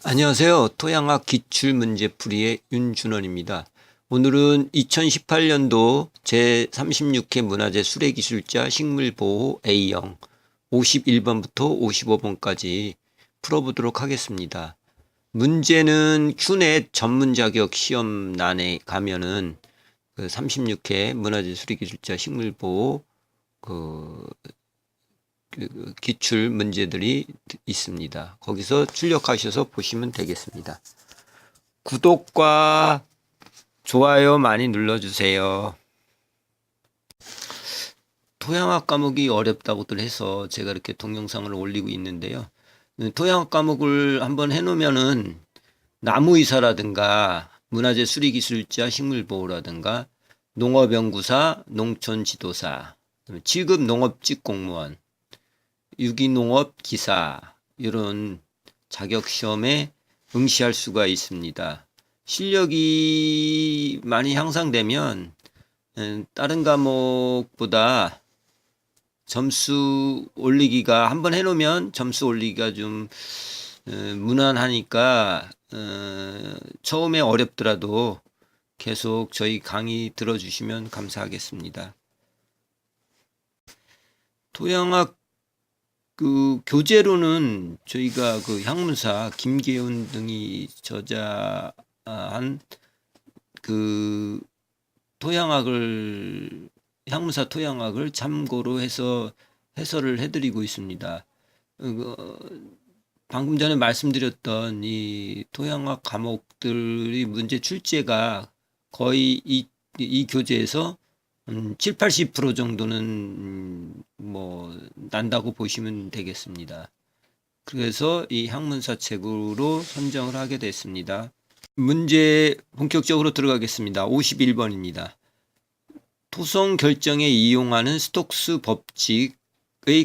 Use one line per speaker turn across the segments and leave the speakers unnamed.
안녕하세요. 토양학 기출문제풀이의 윤준원입니다. 오늘은 2018년도 제36회 문화재 수레기술자 식물보호 A형 51번부터 55번까지 풀어보도록 하겠습니다. 문제는 큐넷 전문자격 시험란에 가면은 그 36회 문화재 수레기술자 식물보호 기출 문제들이 있습니다. 거기서 출력하셔서 보시면 되겠습니다. 구독과 좋아요 많이 눌러주세요. 토양학 과목이 어렵다고들 해서 제가 이렇게 동영상을 올리고 있는데요. 토양학 과목을 한번 해놓으면은 나무의사라든가 문화재 수리기술자 식물보호라든가 농업연구사, 농촌지도사, 7급 농업직 공무원, 유기농업 기사 이런 자격시험에 응시할 수가 있습니다. 실력이 많이 향상되면 다른 과목보다 점수 올리기가 한번 해놓으면 점수 올리기가 좀 무난하니까 처음에 어렵더라도 계속 저희 강의 들어주시면 감사하겠습니다. 토양학 그 교재로는 저희가 그 향문사 김계훈 등이 저자한 그 토양학을 향문사 토양학을 참고로 해서 해설을 해드리고 있습니다. 방금 전에 말씀드렸던 이 토양학 과목들이 문제 출제가 거의 이 교재에서 7, 80% 정도는 뭐 난다고 보시면 되겠습니다. 그래서 이 학문사 책으로 선정을 하게 됐습니다. 문제 본격적으로 들어가겠습니다. 51번입니다. 토성 결정에 이용하는 스톡스 법칙의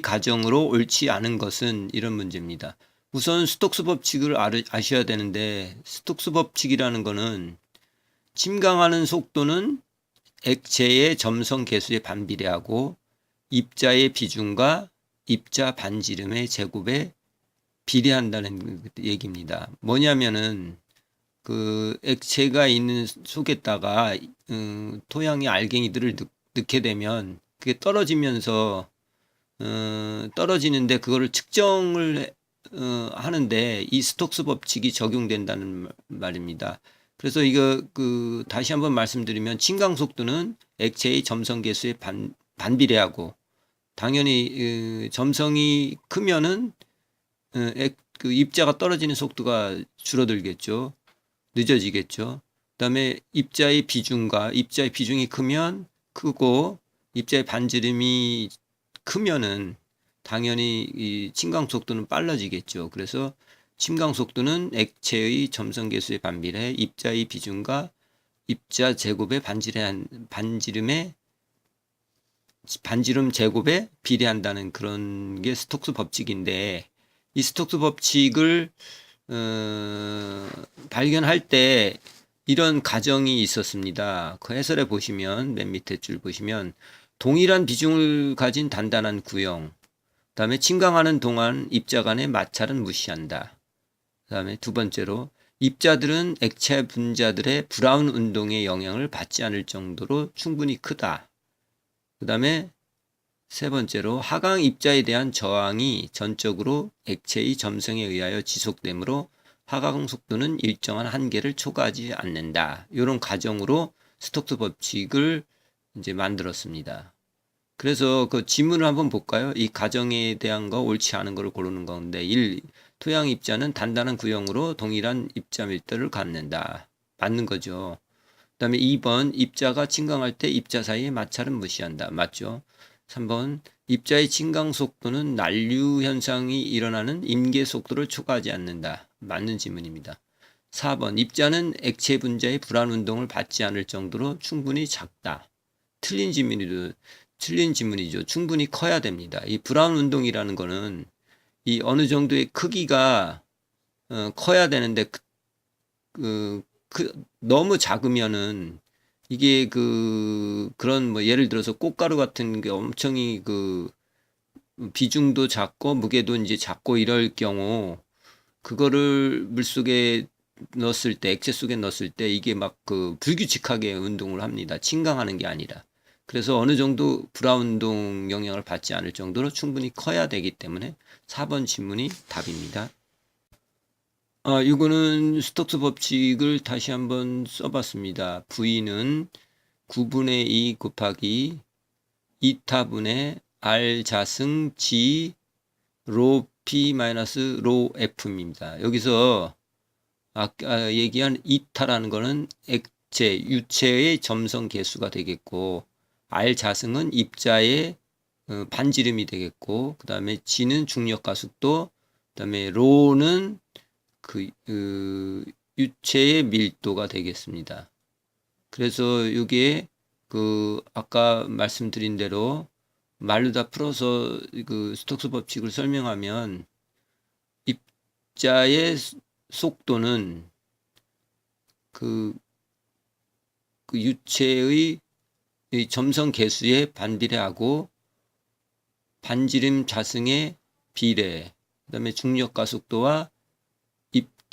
가정으로 옳지 않은 것은 이런 문제입니다. 우선 스톡스 법칙을 아셔야 되는데 스톡스 법칙이라는 거는 침강하는 속도는 액체의 점성 계수에 반비례하고 입자의 비중과 입자 반지름의 제곱에 비례한다는 얘기입니다. 뭐냐면은 그 액체가 있는 속에다가 토양의 알갱이들을 넣게 되면 그게 떨어지면서 떨어지는데 그거를 측정을 하는데 이 스톡스 법칙이 적용된다는 말입니다. 그래서 이거 다시 한번 말씀드리면 침강 속도는 액체의 점성 계수에 반비례하고 당연히 점성이 크면은 입자가 떨어지는 속도가 줄어들겠죠. 늦어지겠죠. 그다음에 입자의 비중이 크면 크고 입자의 반지름이 크면은 당연히 이 침강 속도는 빨라지겠죠. 그래서 침강 속도는 액체의 점성 계수에 반비례해 입자의 비중과 입자 제곱의 반지름 제곱에 비례한다는 그런 게 스톡스 법칙인데 이 스톡스 법칙을 발견할 때 이런 가정이 있었습니다. 그 해설에 보시면 맨 밑에 줄 보시면 동일한 비중을 가진 단단한 구형, 그 다음에 침강하는 동안 입자 간의 마찰은 무시한다. 그 다음에 두 번째로 입자들은 액체 분자들의 브라운 운동의 영향을 받지 않을 정도로 충분히 크다. 그 다음에 세 번째로 하강 입자에 대한 저항이 전적으로 액체의 점성에 의하여 지속되므로 하강 속도는 일정한 한계를 초과하지 않는다. 이런 가정으로 스톡스 법칙을 이제 만들었습니다. 그래서 그 지문을 한번 볼까요? 이 가정에 대한 거 옳지 않은 거를 고르는 건데 1. 토양 입자는 단단한 구형으로 동일한 입자 밀도를 갖는다. 맞는 거죠. 그 다음에 2번 입자가 침강할 때 입자 사이의 마찰은 무시한다. 맞죠? 3번 입자의 침강 속도는 난류 현상이 일어나는 임계 속도를 초과하지 않는다. 맞는 지문입니다. 4번 입자는 액체 분자의 불안 운동을 받지 않을 정도로 충분히 작다. 틀린 지문이죠. 충분히 커야 됩니다. 이 불안 운동이라는 거는 이 어느 정도의 크기가 커야 되는데 너무 작으면은 이게 그런 뭐 예를 들어서 꽃가루 같은 게 엄청이 비중도 작고 무게도 이제 작고 이럴 경우 그거를 물속에 넣었을 때, 액체 속에 넣었을 때 이게 막 그 불규칙하게 운동을 합니다. 침강하는 게 아니라. 그래서 어느 정도 불화운동 영향을 받지 않을 정도로 충분히 커야 되기 때문에 4번 질문이 답입니다. 이거는 스톡스 법칙을 다시 한번 써봤습니다. V는 9분의 2 곱하기 2타분의 R 자승 G 로 P 마이너스 로 F입니다. 여기서 아까 얘기한 이타라는 거는 액체, 유체의 점성 개수가 되겠고, R 자승은 입자의 반지름이 되겠고, 그 다음에 G는 중력 가속도, 그 다음에 로는 유체의 밀도가 되겠습니다. 그래서 이게 아까 말씀드린 대로 말로 다 풀어서 스톡스 법칙을 설명하면 입자의 속도는 그 유체의 점성 개수에 반비례하고 반지름 자승의 비례, 그 다음에 중력 가속도와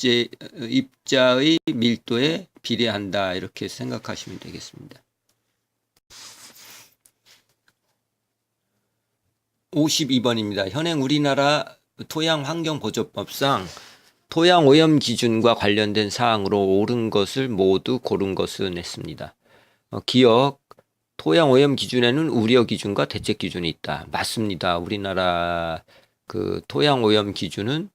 입자의 밀도에 비례한다. 이렇게 생각하시면 되겠습니다. 52번입니다. 현행 우리나라 토양환경보조법상 토양오염 기준과 관련된 사항으로 옳은 것을 모두 고른 것은 했습니다. 기억, 토양오염 기준에는 우려 기준과 대책 기준이 있다. 맞습니다. 우리나라 토양오염 기준은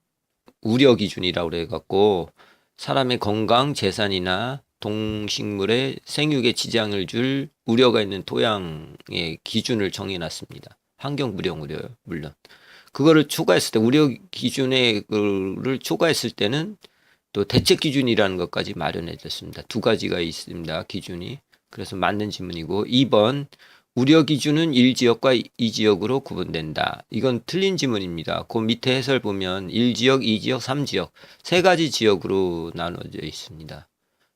우려 기준이라고 그래갖고 사람의 건강, 재산이나 동식물의 생육에 지장을 줄 우려가 있는 토양의 기준을 정해놨습니다. 환경부령 우려요, 물론. 그거를 초과했을 때, 우려 기준을 초과했을 때는 또 대책 기준이라는 것까지 마련해졌습니다. 두 가지가 있습니다, 기준이. 그래서 맞는 질문이고, 2번, 우려 기준은 1지역과 2지역으로 구분된다. 이건 틀린 질문입니다. 그 밑에 해설 보면 1지역, 2지역, 3지역, 세 가지 지역으로 나눠져 있습니다.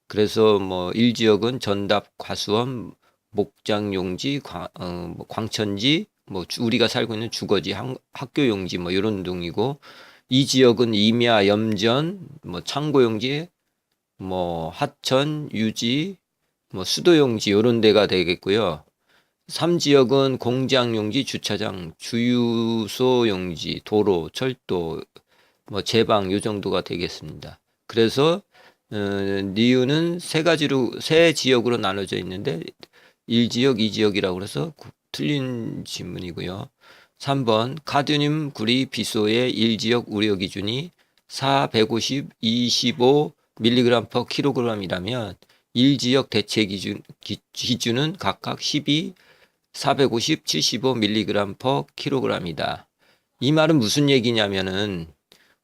그래서 1지역은 전답, 과수원, 목장용지, 광천지, 우리가 살고 있는 주거지, 학교용지, 이런 동이고, 이 지역은 임야, 염전, 창고용지, 하천, 유지, 수도용지, 이런 데가 되겠고요. 3지역은 공장용지, 주차장, 주유소용지, 도로, 철도, 제방, 요 정도가 되겠습니다. 그래서, 니은은 세 지역으로 나눠져 있는데, 1지역, 2지역이라고 해서 틀린 질문이고요. 3번 카드뮴 구리 비소의 1지역 우려 기준이 4, 150, 25mg/kg이라면 1지역 대체 기준은 각각 12, 450, 75mg/kg이다. 이 말은 무슨 얘기냐면은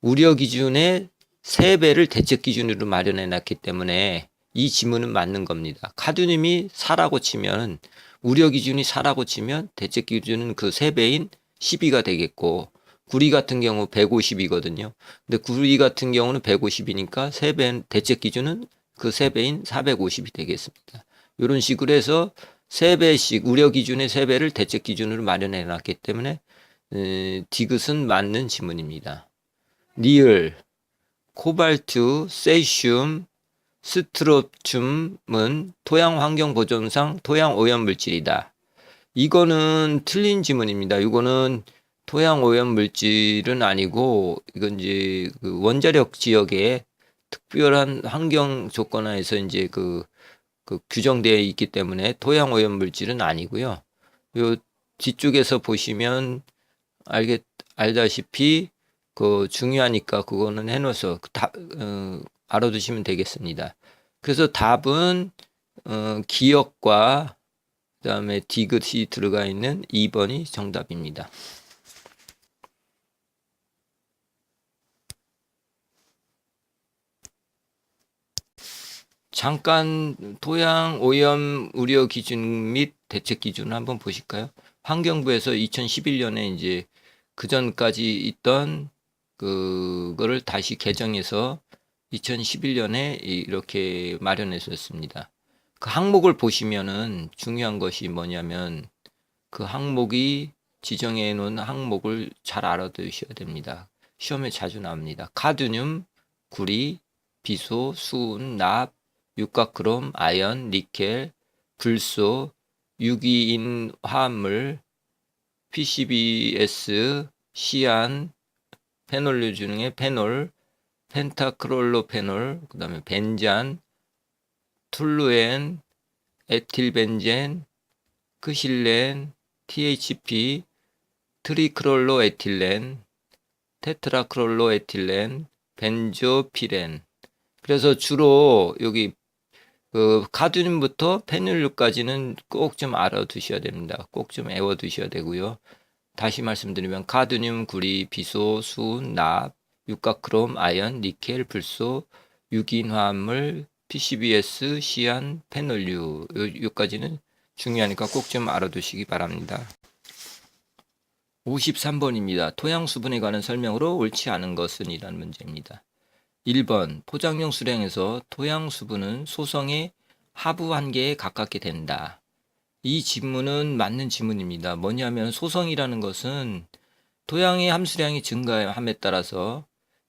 우려 기준의 3배를 대책 기준으로 마련해 놨기 때문에 이 지문은 맞는 겁니다. 카드뮴이 4라고 치면 우려 기준이 4라고 치면 대책 기준은 그 3배인 12가 되겠고, 구리 같은 경우 150이거든요. 근데 구리 같은 경우는 150이니까 3배, 대책 기준은 그 3배인 450이 되겠습니다. 이런 식으로 해서 3배씩, 우려 기준의 3배를 대책 기준으로 마련해 놨기 때문에, 디귿은 맞는 지문입니다. 니을, 코발트, 세슘, 스트로튬은 토양 환경 보존상 토양 오염 물질이다. 이거는 틀린 지문입니다. 이거는 토양 오염 물질은 아니고, 이건 이제 원자력 지역에 특별한 환경 조건 하에서 이제 규정되어 있기 때문에 토양 오염 물질은 아니고요. 요 뒤쪽에서 보시면 알다시피 중요하니까 그거는 해놓아서 알아두시면 되겠습니다. 그래서 답은 기억과 그다음에 디귿이 들어가 있는 2번이 정답입니다. 잠깐 토양 오염 우려 기준 및 대책 기준을 한번 보실까요? 환경부에서 2011년에 이제 그 전까지 있던 그거를 다시 개정해서 2011년에 이렇게 마련했었습니다. 그 항목을 보시면은 중요한 것이 뭐냐면 그 항목이 지정해 놓은 항목을 잘 알아두셔야 됩니다. 시험에 자주 나옵니다. 카드뮴, 구리, 비소, 수은, 납, 육각크롬, 아연, 니켈, 불소, 유기인 화합물, PCBS, 시안, 페놀류 중에 페놀, 펜타크롤로페놀, 그 다음에 벤잔, 툴루엔, 에틸벤젠, 크실렌, THP, 트리크롤로에틸렌, 테트라크롤로에틸렌, 벤조피렌. 그래서 주로 여기 그 카드뮴부터 페놀류까지는 꼭 좀 알아두셔야 됩니다. 꼭 좀 외워두셔야 되고요. 다시 말씀드리면 카드뮴, 구리, 비소, 수은, 납, 육각크롬, 아연, 니켈, 불소, 유기인 화합물, PCBS, 시안, 페놀류 요까지는 중요하니까 꼭 좀 알아두시기 바랍니다. 53번입니다. 토양 수분에 관한 설명으로 옳지 않은 것은 이라는 문제입니다. 1번 포장용 수량에서 토양 수분은 소성의 하부 한계에 가깝게 된다. 이 지문은 맞는 지문입니다. 뭐냐면 소성이라는 것은 토양의 함수량이 증가함에 따라서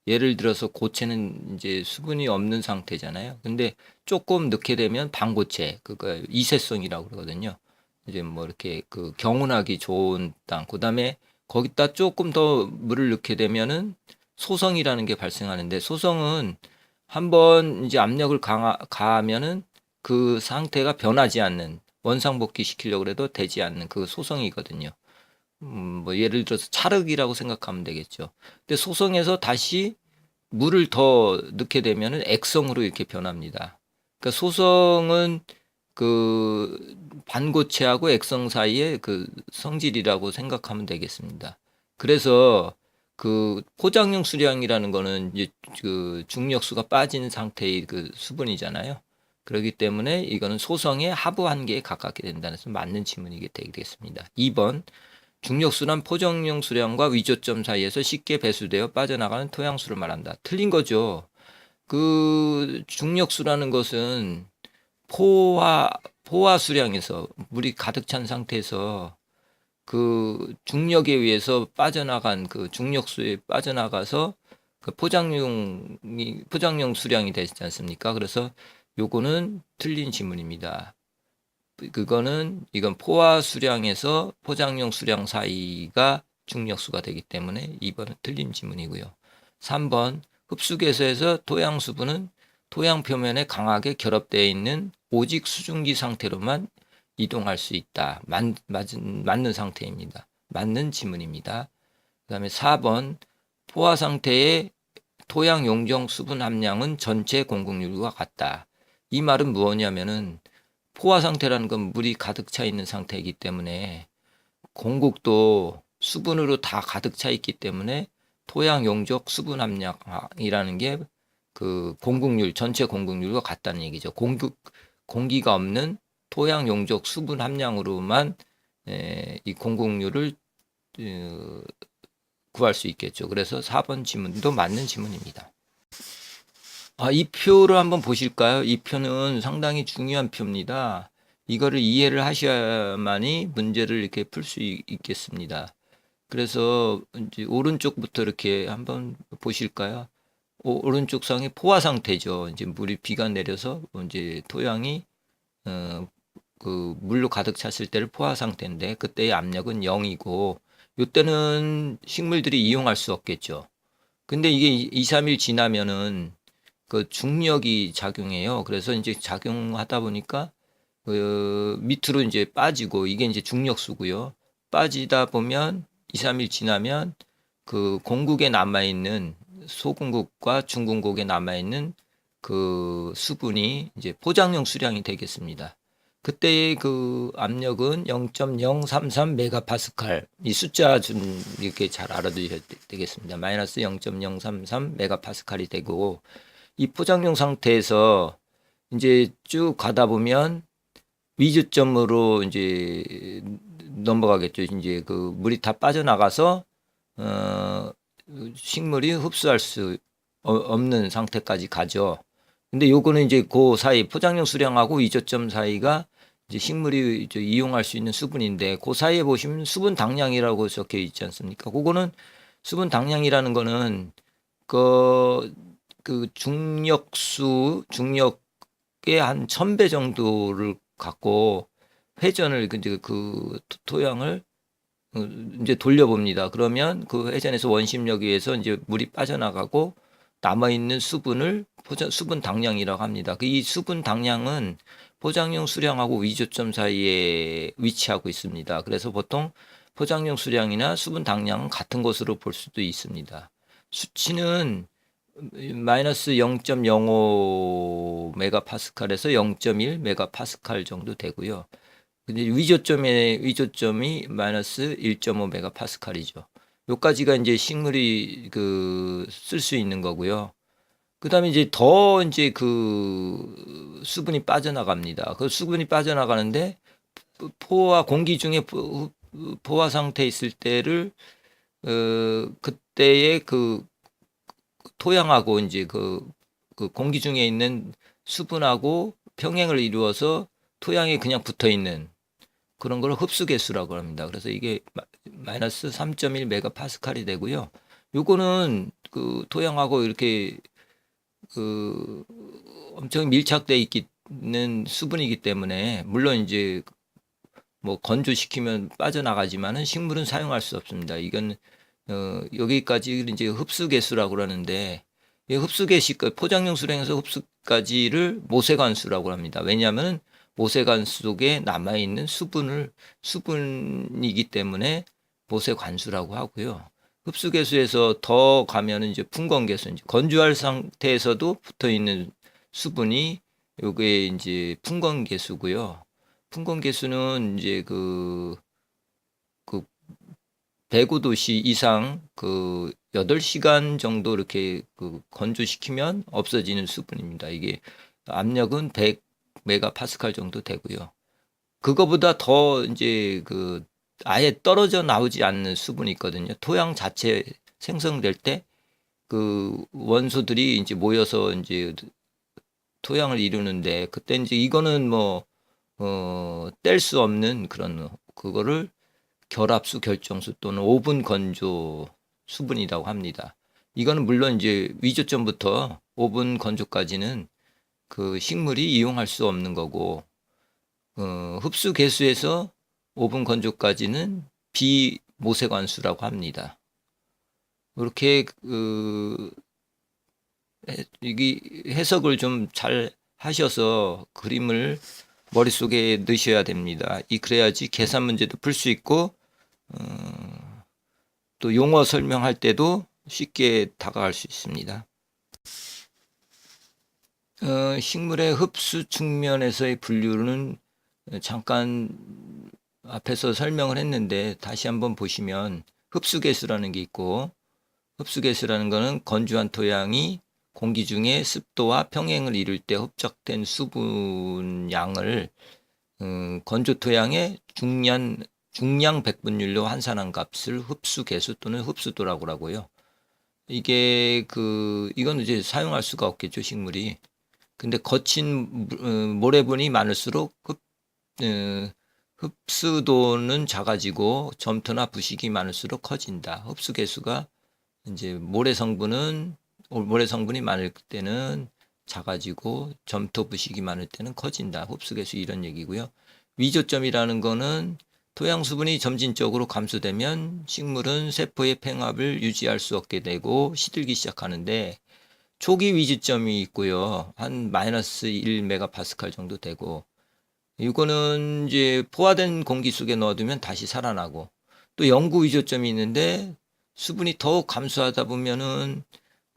예를 들어서 고체는 이제 수분이 없는 상태잖아요. 근데 조금 넣게 되면 반고체, 그거 이세성이라고 그러거든요. 이제 뭐 이렇게 그 경운하기 좋은 땅, 그다음에 거기다 조금 더 물을 넣게 되면은 소성이라는 게 발생하는데 소성은 한번 이제 압력을 가하면은 그 상태가 변하지 않는 원상복귀 시키려고 해도 되지 않는 그 소성이거든요. 뭐 예를 들어서 찰흙이라고 생각하면 되겠죠. 근데 소성에서 다시 물을 더 넣게 되면은 액성으로 이렇게 변합니다. 그러니까 소성은 그 반고체하고 액성 사이의 그 성질이라고 생각하면 되겠습니다. 그래서 그 포장용 수량이라는 거는 이제 그 중력수가 빠진 상태의 그 수분이잖아요. 그렇기 때문에 이거는 소성의 하부 한계에 가깝게 된다는 것은 맞는 지문이 되겠습니다. 2번 중력수란 포장용 수량과 위조점 사이에서 쉽게 배수되어 빠져나가는 토양수를 말한다. 틀린 거죠. 그 중력수라는 것은 포화 수량에서 물이 가득 찬 상태에서 그 중력에 의해서 빠져나간 그 중력수에 빠져나가서 그 포장용 수량이 되지 않습니까? 그래서 요거는 틀린 지문입니다. 이건 포화 수량에서 포장용 수량 사이가 중력수가 되기 때문에 2번은 틀린 지문이고요. 3번 흡수개수에서 토양 수분은 토양 표면에 강하게 결합되어 있는 오직 수증기 상태로만 이동할 수 있다. 맞는 상태입니다. 맞는 지문입니다. 그 다음에 4번 포화 상태의 토양 용적 수분 함량은 전체 공급률과 같다. 이 말은 무엇이냐면은 포화 상태라는 건 물이 가득 차 있는 상태이기 때문에 공국도 수분으로 다 가득 차 있기 때문에 토양 용적 수분 함량이라는 게 그 공급률, 전체 공급률과 같다는 얘기죠. 공기가 없는 토양 용적 수분 함량으로만 이 공급률을 구할 수 있겠죠. 그래서 4번 지문도 맞는 지문입니다. 이 표를 한번 보실까요? 이 표는 상당히 중요한 표입니다. 이거를 이해를 하셔야만이 문제를 이렇게 풀 수 있겠습니다. 그래서 이제 오른쪽부터 이렇게 한번 보실까요? 오른쪽 상이 포화 상태죠. 이제 물이 비가 내려서 이제 토양이 그 물로 가득 찼을 때를 포화 상태인데 그때의 압력은 0이고 이때는 식물들이 이용할 수 없겠죠. 근데 이게 2, 3일 지나면은 그 중력이 작용해요. 그래서 이제 작용하다 보니까 그 밑으로 이제 빠지고 이게 이제 중력수고요. 빠지다 보면 2, 3일 지나면 그 공국에 남아있는 소공국과 중공국에 남아있는 그 수분이 이제 포장용 수량이 되겠습니다. 그때의 그 압력은 0.033 메가파스칼. 이 숫자 좀 이렇게 잘 알아두셔야 되겠습니다. 마이너스 0.033 메가파스칼이 되고 이 포장용 상태에서 이제 쭉 가다 보면 위주점으로 이제 넘어가겠죠. 이제 그 물이 다 빠져나가서 식물이 흡수할 수 없는 상태까지 가죠. 근데 요거는 이제 그 사이 포장용 수량하고 위저점 사이가 이제 식물이 이제 이용할 수 있는 수분인데 그 사이에 보시면 수분 당량이라고 적혀 있지 않습니까? 그거는
수분 당량이라는 거는 그 중력의 한 1000배 정도를 갖고 회전을 이제 그 토양을 이제 돌려봅니다. 그러면 그 회전에서 원심력에 의해서 이제 물이 빠져나가고 남아있는 수분을 수분 당량이라고 합니다. 이 수분 당량은 포장용 수량하고 위조점 사이에 위치하고 있습니다. 그래서 보통 포장용 수량이나 수분 당량은 같은 것으로 볼 수도 있습니다. 수치는 마이너스 0.05 메가파스칼에서 0.1 메가파스칼 정도 되고요. 근데 위조점이 마이너스 1.5 메가파스칼이죠. 요까지가 이제 식물이 쓸 수 있는 거고요. 그다음에 이제 더 이제 그 수분이 빠져나갑니다. 그 수분이 빠져나가는데 포와 공기 중에 포화 상태에 있을 때를 그때의 그 토양하고 이제 그 공기 중에 있는 수분하고 평행을 이루어서 토양에 그냥 붙어 있는 그런 걸 흡수 개수라고 합니다. 그래서 이게 마이너스 3.1 메가파스칼이 되고요. 요거는 그 토양하고 이렇게 그 엄청 밀착돼 있는 수분이기 때문에 물론 이제 뭐 건조시키면 빠져나가지만은 식물은 사용할 수 없습니다. 이건 여기까지 이제 흡수 개수라고 그러는데 이 흡수 개시 포장용 수량에서 흡수까지를 모세관수라고 합니다. 왜냐하면 모세관 속에 남아 있는 수분이기 때문에 모세관수라고 하고요. 흡수 개수에서 더 가면은 이제 풍건 개수, 이제 건조할 상태에서도 붙어 있는 수분이 요게 이제 풍건 개수고요. 풍건 개수는 이제 그 105도씨 이상 8시간 정도 이렇게 건조시키면 없어지는 수분입니다. 이게 압력은 100 메가파스칼 정도 되고요. 그거보다 더 이제 아예 떨어져 나오지 않는 수분이 있거든요. 토양 자체 생성될 때 그 원소들이 이제 모여서 이제 토양을 이루는데 그때 이제 이거는 뭐 뗄 수 없는 그런 그거를 결합수, 결정수 또는 오분 건조 수분이라고 합니다. 이거는 물론 이제 위조점부터 오분 건조까지는 그 식물이 이용할 수 없는 거고 흡수 개수에서 오분 건조까지는 비모세관수라고 합니다. 이렇게 이게 해석을 좀 잘 하셔서 그림을 머릿속에 넣으셔야 됩니다. 그래야지 계산 문제도 풀 수 있고 또 용어 설명할 때도 쉽게 다가갈 수 있습니다. 식물의 흡수 측면에서의 분류는 잠깐 앞에서 설명을 했는데 다시 한번 보시면 흡수 개수라는 게 있고 흡수 개수라는 거는 건조한 토양이 공기 중에 습도와 평행을 이룰 때 흡착된 수분 양을 건조 토양의 중량 백분율로 환산한 값을 흡수 개수 또는 흡수도라고 하고요. 이건 이제 사용할 수가 없겠죠, 식물이. 근데 거친 모래분이 많을수록 흡수도는 작아지고 점토나 부식이 많을수록 커진다. 흡수 개수가 이제 모래 성분이 많을 때는 작아지고 점토 부식이 많을 때는 커진다. 흡수 개수 이런 얘기고요. 위조점이라는 거는 토양 수분이 점진적으로 감소되면 식물은 세포의 팽합을 유지할 수 없게 되고 시들기 시작하는데 초기 위조점이 있고요. 한 마이너스 1 메가파스칼 정도 되고 이거는 이제 포화된 공기 속에 넣어두면 다시 살아나고 또 영구 위조점이 있는데 수분이 더욱 감소하다 보면은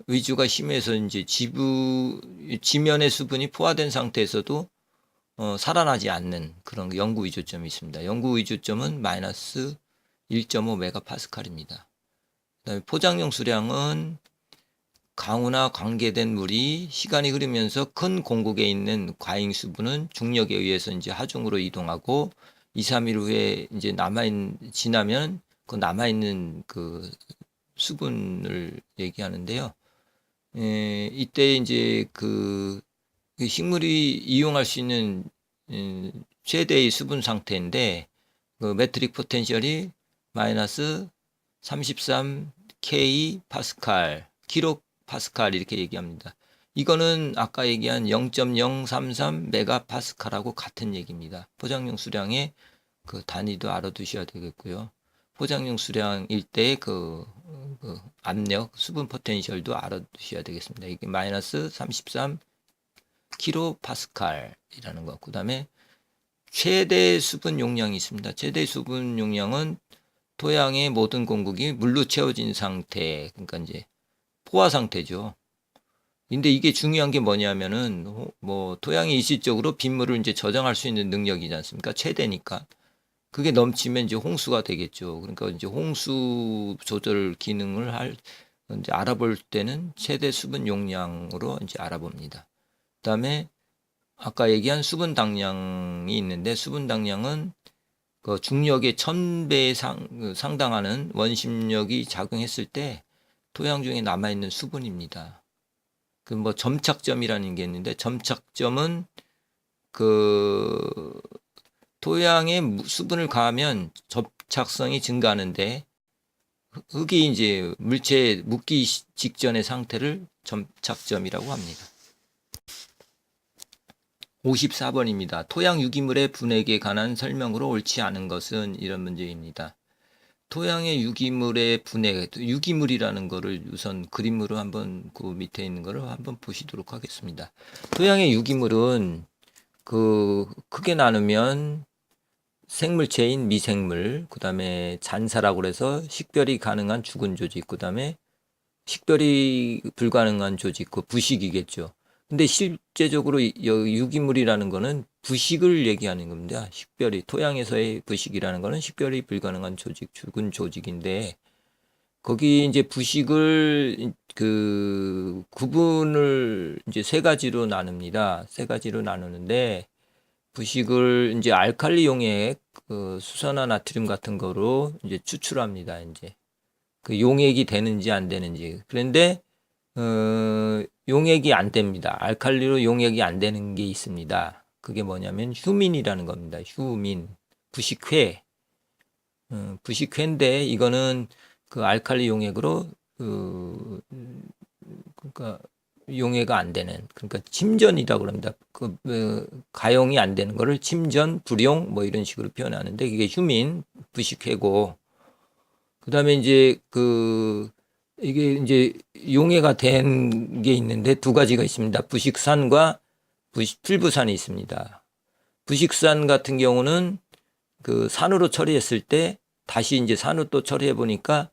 위주가 심해서 이제 지면의 수분이 포화된 상태에서도 살아나지 않는 그런 영구 위조점이 있습니다. 영구 위조점은 마이너스 1.5 메가파스칼입니다. 그다음에 포장용 수량은 강우나 관계된 물이 시간이 흐르면서 큰 공국에 있는 과잉 수분은 중력에 의해서 이제 하중으로 이동하고 2, 3일 후에 이제 지나면 그 남아있는 그 수분을 얘기하는데요. 이때 이제 그 식물이 이용할 수 있는 최대의 수분 상태인데 그 메트릭 포텐셜이 마이너스 33 K 파스칼, 킬로 파스칼 이렇게 얘기합니다. 이거는 아까 얘기한 0.033 메가 파스칼하고 같은 얘기입니다. 포장용 수량의 그 단위도 알아두셔야 되겠고요. 포장용 수량일 때의 그 압력, 수분 포텐셜도 알아두셔야 되겠습니다. 이게 마이너스 33 킬로 파스칼이라는 거. 그 다음에 최대 수분 용량이 있습니다. 최대 수분 용량은 토양의 모든 공급이 물로 채워진 상태, 그러니까 이제 포화 상태죠. 근데 이게 중요한 게 뭐냐면은 뭐 토양이 일시적으로 빗물을 이제 저장할 수 있는 능력이지 않습니까? 최대니까. 그게 넘치면 이제 홍수가 되겠죠. 그러니까 이제 홍수 조절 기능을 이제 알아볼 때는 최대 수분 용량으로 이제 알아봅니다. 그다음에 아까 얘기한 수분 당량이 있는데 수분 당량은 그 중력의 1000배에 상당하는 원심력이 작용했을 때 토양 중에 남아있는 수분입니다. 그 뭐 점착점이라는 게 있는데 점착점은 그 토양에 수분을 가하면 접착성이 증가하는데 흙이 이제 물체에 묻기 직전의 상태를 점착점이라고 합니다. 54번입니다. 토양 유기물의 분해에 관한 설명으로 옳지 않은 것은 이런 문제입니다. 토양의 유기물의 분해, 유기물이라는 거를 우선 그림으로 한번 그 밑에 있는 거를 한번 보시도록 하겠습니다. 토양의 유기물은 그 크게 나누면 생물체인 미생물, 그 다음에 잔사라고 해서 식별이 가능한 죽은 조직, 그 다음에 식별이 불가능한 조직, 그 부식이겠죠. 근데 실제적으로 유기물이라는 거는 부식을 얘기하는 겁니다. 식별이, 토양에서의 부식이라는 거는 식별이 불가능한 조직, 죽은 조직인데, 거기 이제 부식을 그 구분을 이제 세 가지로 나눕니다. 세 가지로 나누는데, 부식을 이제 알칼리 용액, 그 수산화 나트륨 같은 거로 이제 추출합니다. 이제 그 용액이 되는지 안 되는지. 그런데 용액이 안 됩니다. 알칼리로 용액이 안 되는 게 있습니다. 그게 뭐냐면 휴민이라는 겁니다. 휴민, 부식회. 부식회인데 이거는 그 알칼리 용액으로 그러니까 용해가 안 되는, 그러니까 침전이라고 합니다. 가용이 안 되는 거를 침전, 불용 뭐 이런 식으로 표현하는데 이게 휴민, 부식회고, 그다음에 이제 이게 이제 용해가 된 게 있는데 두 가지가 있습니다. 부식산과 풀부산이 있습니다. 부식산 같은 경우는 그 산으로 처리했을 때 다시 이제 산으로 또 처리해 보니까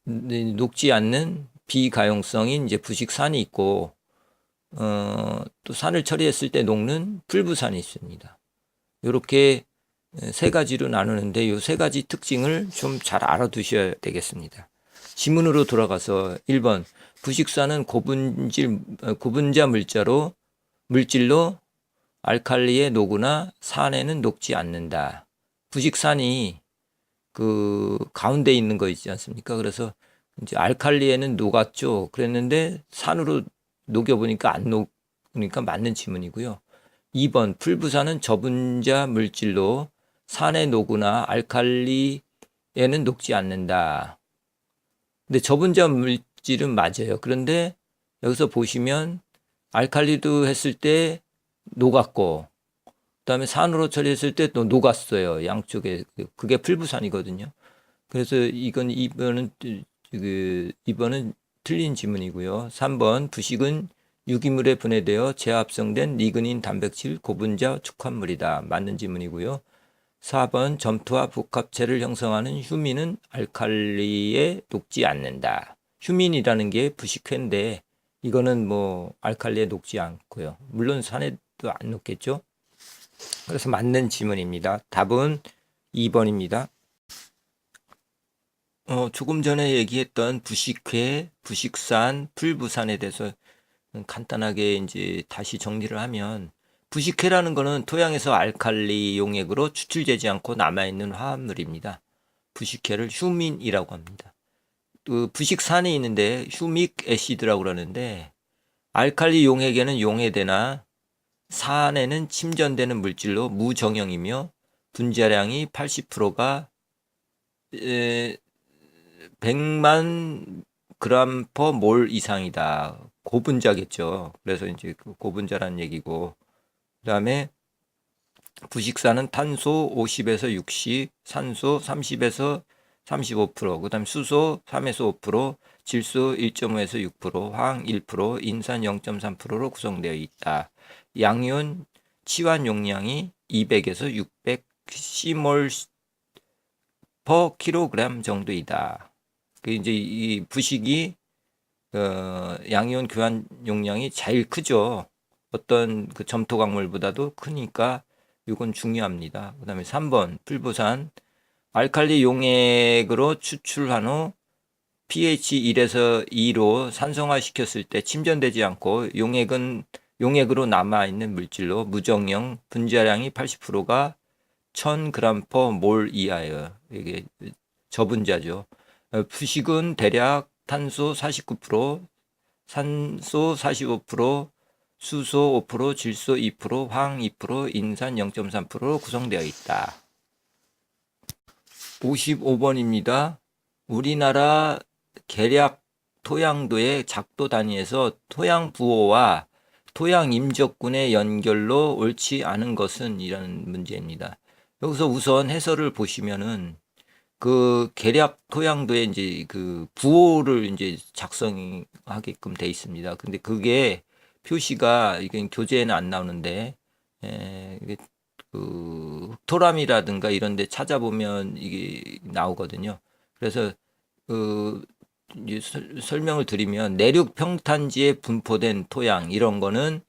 녹지 않는 비가용성인 이제 부식산이 있고, 또 산을 처리했을 때 녹는 풀부산이 있습니다. 이렇게 세 가지로 나누는데 이 세 가지 특징을 좀 잘 알아두셔야 되겠습니다. 지문으로 돌아가서 1번, 부식산은 고분자 물질로 알칼리에 녹으나 산에는 녹지 않는다. 부식산이 그 가운데 있는 거 있지 않습니까? 그래서 이제 알칼리에는 녹았죠. 그랬는데 산으로 녹여보니까 안 녹으니까 맞는 지문이고요. 2번, 풀부산은 저분자 물질로 산에 녹으나 알칼리에는 녹지 않는다. 근데 저분자 물질은 맞아요. 그런데 여기서 보시면 알칼리도 했을 때 녹았고, 그다음에 산으로 처리했을 때 또 녹았어요. 양쪽에. 그게 풀부산이거든요. 그래서 이번은 틀린 지문이고요. 3번, 부식은 유기물에 분해되어 재합성된 리그닌 단백질 고분자 축합물이다. 맞는 지문이고요. 4번, 점토와 복합체를 형성하는 휴민은 알칼리에 녹지 않는다. 휴민이라는 게 부식회인데 이거는 뭐 알칼리에 녹지 않고요. 물론 산에도 안 녹겠죠. 그래서 맞는 지문입니다. 답은 2번입니다. 조금 전에 얘기했던 부식회, 부식산, 풀부산에 대해서 간단하게 이제 다시 정리를 하면, 부식회라는 거는 토양에서 알칼리 용액으로 추출되지 않고 남아있는 화합물입니다. 부식회를 휴민이라고 합니다. 또 부식산이 있는데 휴믹 애시드라고 그러는데, 알칼리 용액에는 용해되나 산에는 침전되는 물질로 무정형이며 분자량이 80%가 100만 그램 퍼 몰 이상이다. 고분자겠죠. 그래서 이제 그 고분자라는 얘기고, 그다음에 부식산은 탄소 50에서 60, 산소 30에서 35%, 그다음에 수소 3에서 5%, 질소 1.5에서 6%, 화학 1%, 인산 0.3%로 구성되어 있다. 양이온 치환 용량이 200에서 600 시몰 퍼 킬로그램 정도이다. 그 이제 이 부식이 양이온 교환 용량이 제일 크죠. 어떤 그 점토 광물보다도 크니까 이건 중요합니다. 그다음에 3번 풀부산 알칼리 용액으로 추출한 후 pH 1에서 2로 산성화 시켰을 때 침전되지 않고 용액으로 남아 있는 물질로 무정형 분자량이 80%가 1000g per 몰 이하예요. 이게 저분자죠. 부식은 대략 탄소 49%, 산소 45%, 수소 5%, 질소 2%, 황 2%, 인산 0.3%로 구성되어 있다. 55번입니다. 우리나라 계략 토양도의 작도 단위에서 토양 부호와 토양 임적군의 연결로 옳지 않은 것은 이라는 문제입니다. 여기서 우선 해설을 보시면은 그 계략 토양도에 이제 그 부호를 이제 작성하게끔 돼 있습니다. 근데 그게 표시가 이게 교재에는 안 나오는데 이게 그 흑토람이라든가 이런 데 찾아보면 이게 나오거든요. 그래서 그 이제 설명을 드리면 내륙 평탄지에 분포된 토양 이런 거는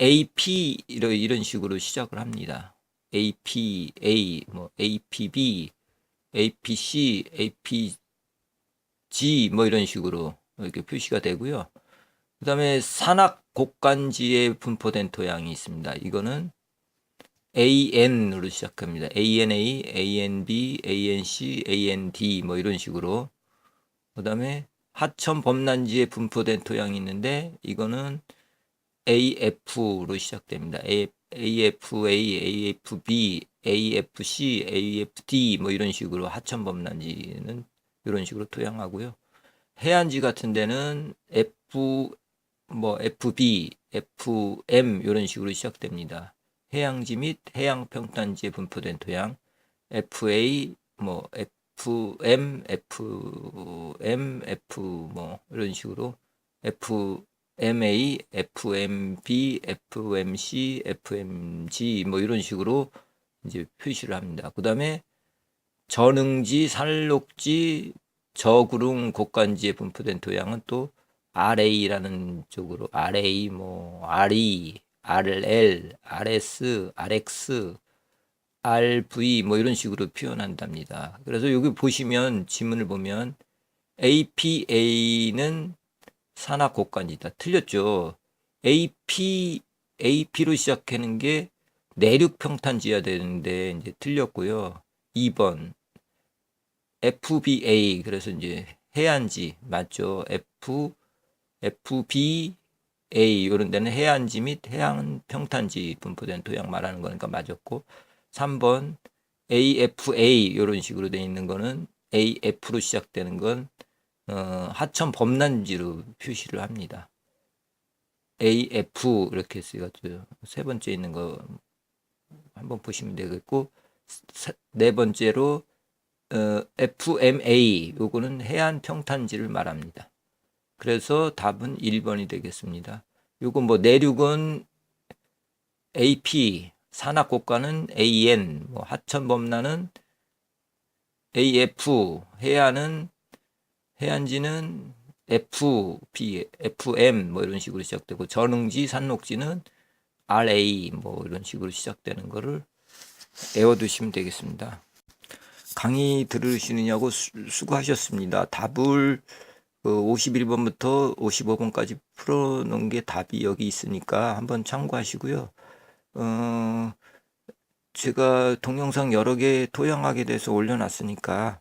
AP 이런 식으로 시작을 합니다. APA 뭐 APB APC, APG 뭐 이런 식으로 이렇게 표시가 되고요. 그다음에 산악 곡간지에 분포된 토양이 있습니다. 이거는 AN으로 시작합니다. ANA, ANB, ANC, AND 뭐 이런 식으로. 그다음에 하천 범란지에 분포된 토양이 있는데 이거는 AF로 시작됩니다. AFA, AFB, AFC, AFD 뭐 이런 식으로 하천 범란지는 이런 식으로 토양하고요. 해안지 같은 데는 FB, FM 이런 식으로 시작됩니다. 해양지 및 해양 평탄지에 분포된 토양 FA, 뭐 FM, F 뭐 이런 식으로 FMA, FMB, FMC, FMG 뭐 이런 식으로 이제 표시를 합니다. 그다음에 전응지, 산록지, 저구릉 곡간지에 분포된 토양은 또 RA라는 쪽으로 RA, 뭐 RE, RL, RS, RX, RV 뭐 이런 식으로 표현한답니다. 그래서 여기 보시면 지문을 보면 APA는 산악 곡간지다. 틀렸죠. AP로 시작하는 게 내륙 평탄지여야 되는데 이제 틀렸고요. 2번 FBA 그래서 이제 해안지 맞죠. FBA 이런 데는 해안지 및 해안 평탄지 분포된 토양 말하는 거니까 맞았고 3번 AFA 이런 식으로 돼 있는 거는 AF로 시작되는 건 하천 범란지로 표시를 합니다. AF 이렇게 쓰여가지고 세 번째 있는 거 한번 보시면 되겠고 네 번째로 FMA 요거는 해안 평탄지를 말합니다. 그래서 답은 1번이 되겠습니다. 요거 뭐 내륙은 AP, 산악 곡간은 AN, 뭐 하천 범란은 AF, 해안지는 FB, FM 뭐 이런 식으로 시작되고 전응지, 산록지는 RA 뭐 이런 식으로 시작되는 거를 외워두시면 되겠습니다. 강의 들으시느냐고 수고하셨습니다. 답을 51번부터 55번까지 풀어놓은 게 답이 여기 있으니까 한번 참고하시고요. 제가 동영상 여러 개 토양하게 돼서 올려놨으니까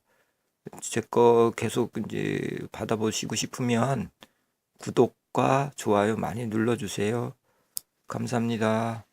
제 거 계속 이제 받아보시고 싶으면 구독과 좋아요 많이 눌러주세요. 감사합니다.